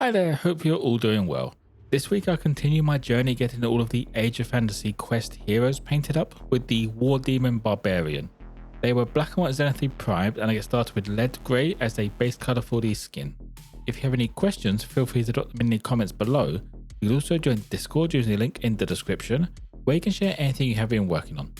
Hi there, hope you're all doing well. This week I continue my journey getting all of the Age of Fantasy quest heroes painted up with the War Demon Barbarian. They were black and white zenithally primed, and I get started with lead grey as a base colour for the skin. If you have any questions, feel free to drop them in the comments below. You can also join Discord using the link in the description, where you can share anything you have been working on.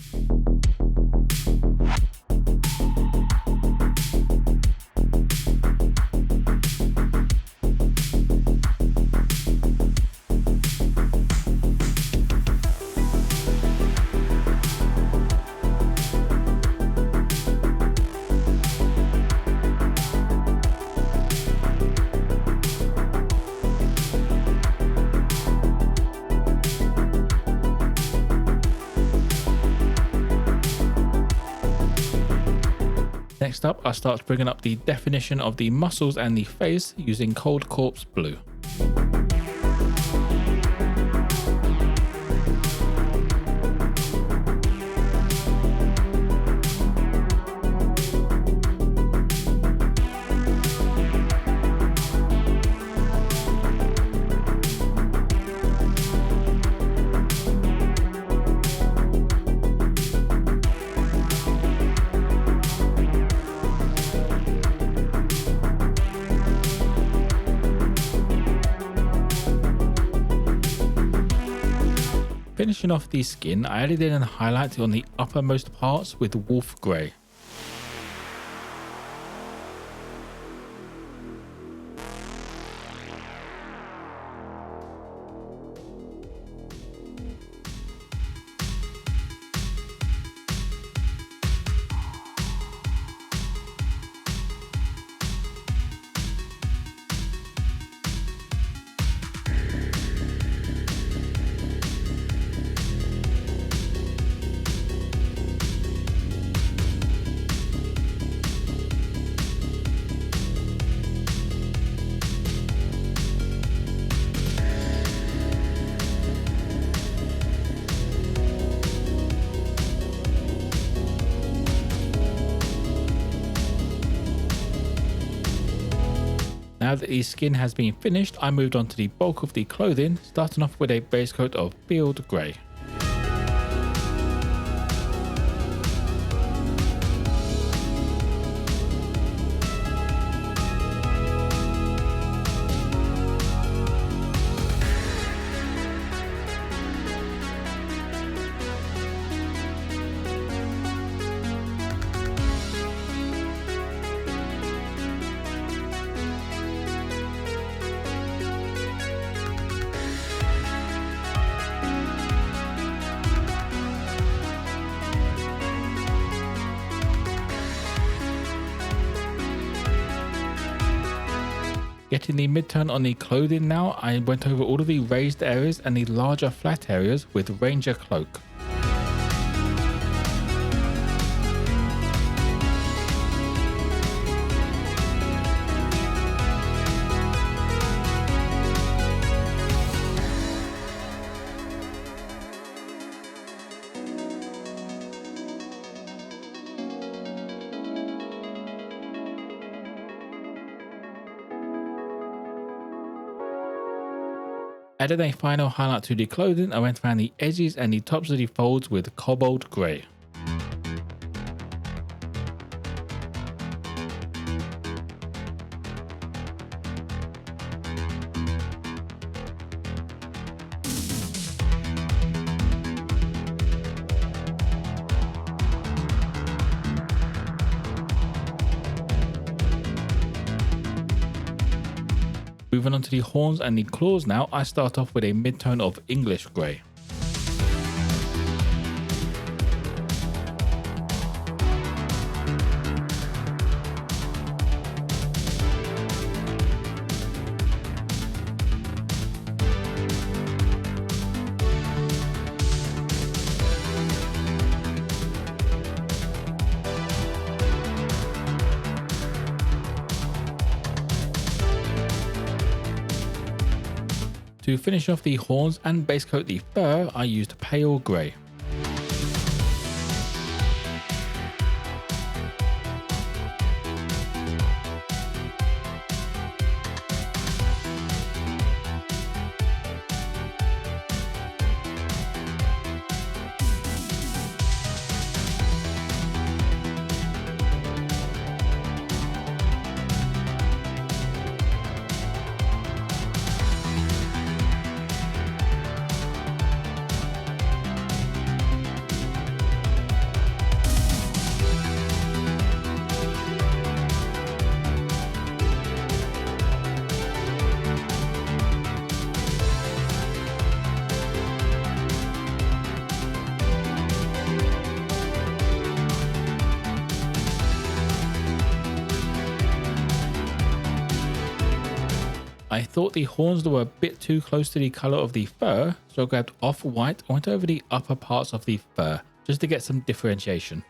Next up, I start bringing up the definition of the muscles and the face using Cold Corpse Blue. Finishing off the skin, I added in a highlight on the uppermost parts with Wolf Grey. Now that the skin has been finished, I moved on to the bulk of the clothing, starting off with a base coat of field grey. Getting the mid-tone on the clothing now, I went over all of the raised areas and the larger flat areas with Ranger Cloak. Added a final highlight to the clothing, I went around the edges and the tops of the folds with Kobold Grey. Moving on to the horns and the claws now, I start off with a mid-tone of English grey. To finish off the horns and base coat the fur, I used pale grey. I thought the horns were a bit too close to the colour of the fur, so I grabbed Offwhite and went over the upper parts of the fur just to get some differentiation.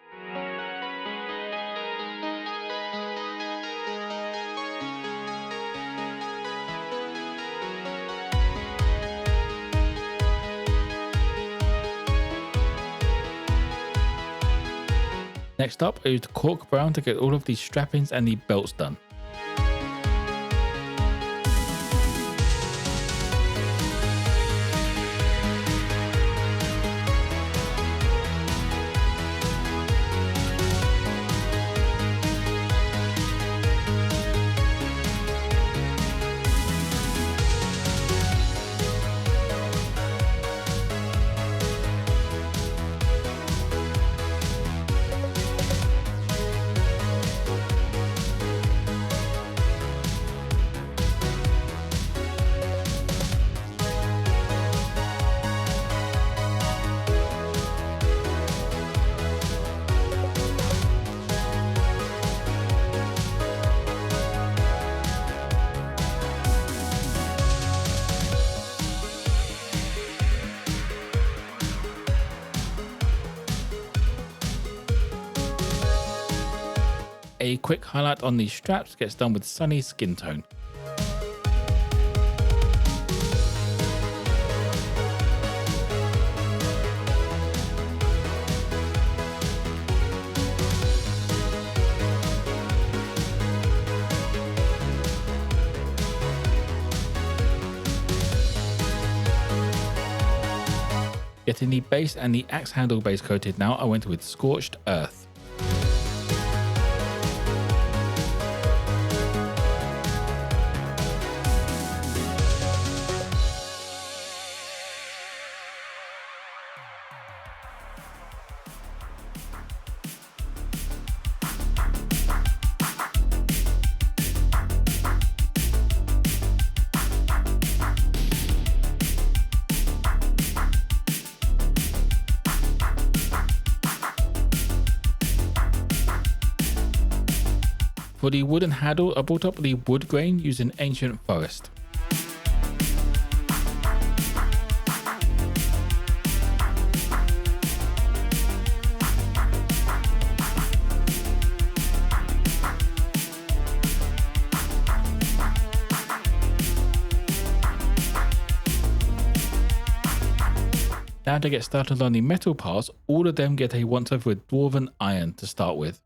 Next up, I used Cork brown to get all of the strappings and the belts done. A quick highlight on these straps gets done with Sunny skin tone. Getting the base and the axe handle base coated now, I went with Scorched Earth. For the wooden handle, I brought up the wood grain using Ancient Forest. Now to get started on the metal parts, all of them get a once over with Dwarven iron to start with.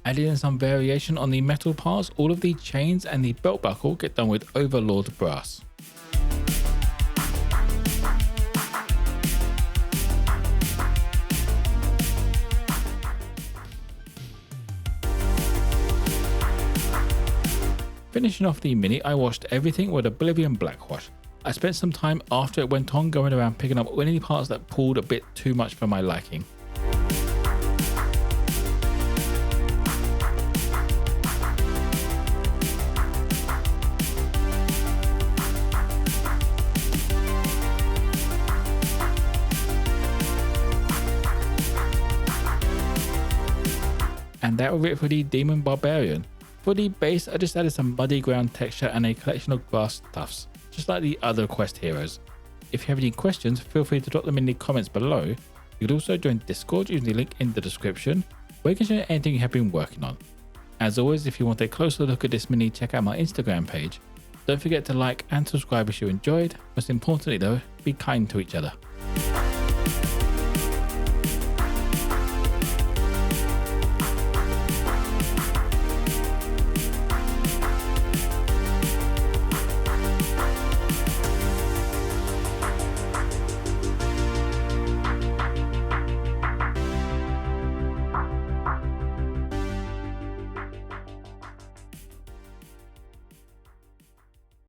Adding in some variation on the metal parts, all of the chains and the belt buckle get done with Overlord brass. Finishing off the Mini, I washed everything with Oblivion black wash. I spent some time after it went on going around picking up any parts that pulled a bit too much for my liking. And that was it for the Demon Barbarian. For the base, I just added some muddy ground texture and a collection of grass tufts, just like the other quest heroes. If you have any questions, feel free to drop them in the comments below. You could also join Discord using the link in the description, where you can share anything you have been working on. As always, if you want a closer look at this mini, check out my Instagram page. Don't forget to like and subscribe if you enjoyed. Most importantly though, be kind to each other.